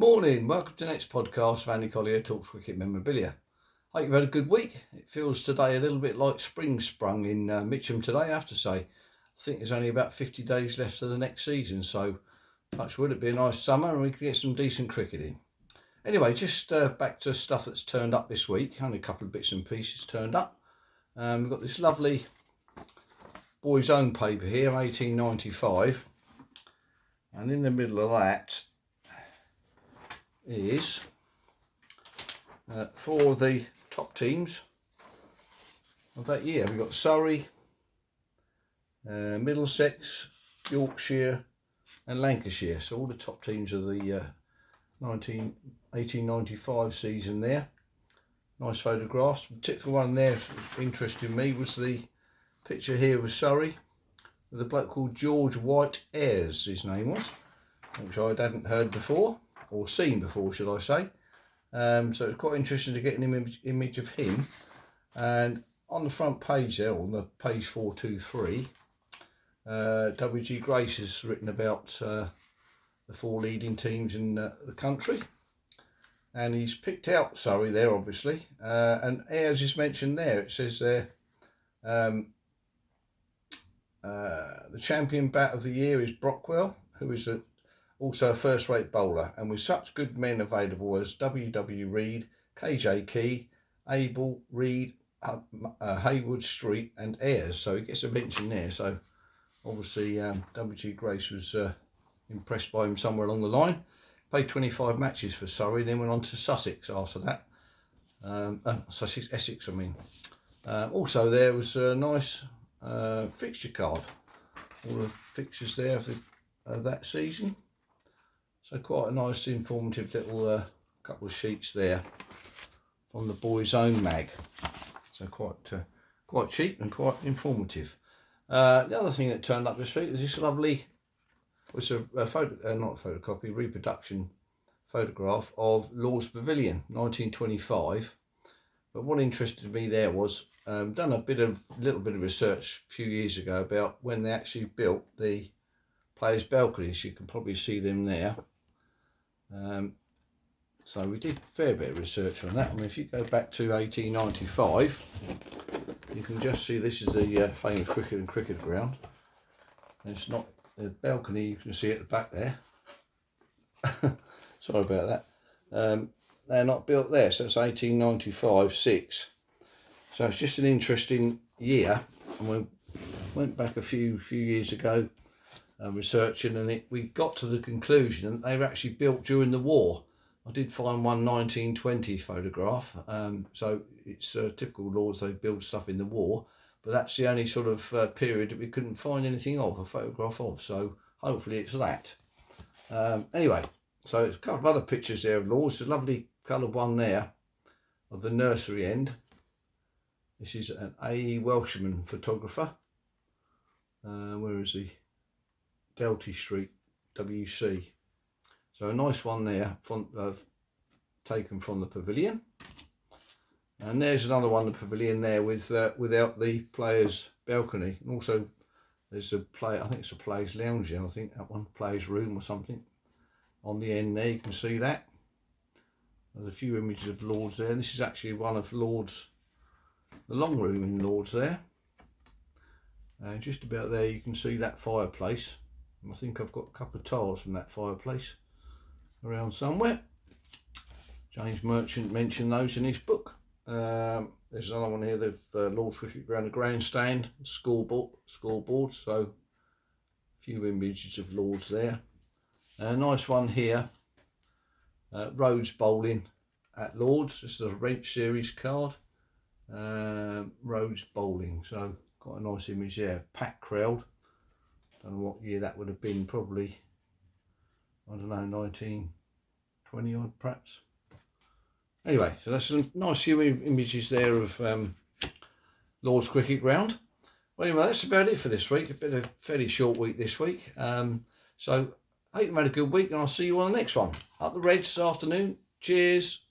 Morning, welcome to the next podcast of Andy Collier-talks cricket memorabilia. Hope you've had a good week. It feels today a little bit like spring sprung in Mitcham today, I have to say. I think there's only about 50 days left to the next season, so touch wood, it'd be a nice summer and we could get some decent cricket in. Anyway, just back to stuff that's turned up this week. Only a couple of bits and pieces turned up. We've got this lovely Boys Own paper here, 1895, and in the middle of that is for the top teams of that year. We've got Surrey, Middlesex, Yorkshire and Lancashire, so all the top teams of the 1895 season there. Nice photographs. The particular one there that interested me was the picture here with Surrey with a bloke called George White Ayres, his name was, which I hadn't heard before, or seen before should I say. So it's quite interesting to get an image of him. And on the front page there, on the page 423, W.G. Grace has written about the four leading teams in the country, and he's picked out Surrey there obviously, and Ayres is mentioned there. It says there the champion bat of the year is Brockwell, who is also a first-rate bowler, and with such good men available as W.W. Reid, K.J. Key, Abel, Reid, Haywood, Street and Ayres, so he gets a mention there. So obviously W.G. Grace was impressed by him somewhere along the line. Played 25 matches for Surrey, then went on to Sussex after that. Essex I mean. Also there was a nice fixture card, all the fixtures there of that season. So quite a nice informative little couple of sheets there on the Boys Own mag. So quite cheap and quite informative. The other thing that turned up this week is this lovely, it's a photo, not a photocopy, reproduction photograph of Lord's Pavilion 1925. But what interested me there was done a little bit of research a few years ago about when they actually built the players' balconies. You can probably see them there. So we did a fair bit of research on that. I mean, if you go back to 1895, you can just see this is the famous cricket ground. And it's not the balcony, you can see at the back there. Sorry about that. They're not built there, so it's 1895-6. So it's just an interesting year, and we went back a few years ago researching, and we got to the conclusion that they were actually built during the war. I did find one 1920 photograph, so it's typical Lords, they build stuff in the war, but that's the only sort of period that we couldn't find anything of, a photograph of, so hopefully it's that. Anyway, so there's a couple of other pictures there of Lords. There's a lovely coloured one there of the nursery end. This is an A.E. Welshman photographer. Where is he? Delty Street, WC. So a nice one there, taken from the pavilion. And there's another one, the pavilion there with without the players' balcony. And also there's I think it's a players' lounge there, I think that one, players' room or something. On the end there you can see that. There's a few images of Lords there. This is actually one of Lords, the long room in Lords there. And just about there you can see that fireplace. I think I've got a couple of tiles from that fireplace around somewhere. James Merchant mentioned those in his book. There's another one here, the Lord's Cricket Ground, the grandstand, scoreboard, so a few images of Lords there. A nice one here, Rhodes Bowling at Lords. This is a Wrench Series card, Rhodes Bowling, so quite a nice image there, packed crowd. Don't know what year that would have been, probably, I don't know, 1920 odd perhaps. Anyway, so that's some nice few images there of Lord's Cricket Ground. Well, anyway, that's about it for this week. A bit of a fairly short week this week. So I hope you've had a good week, and I'll see you on the next one. Up the Reds this afternoon. Cheers.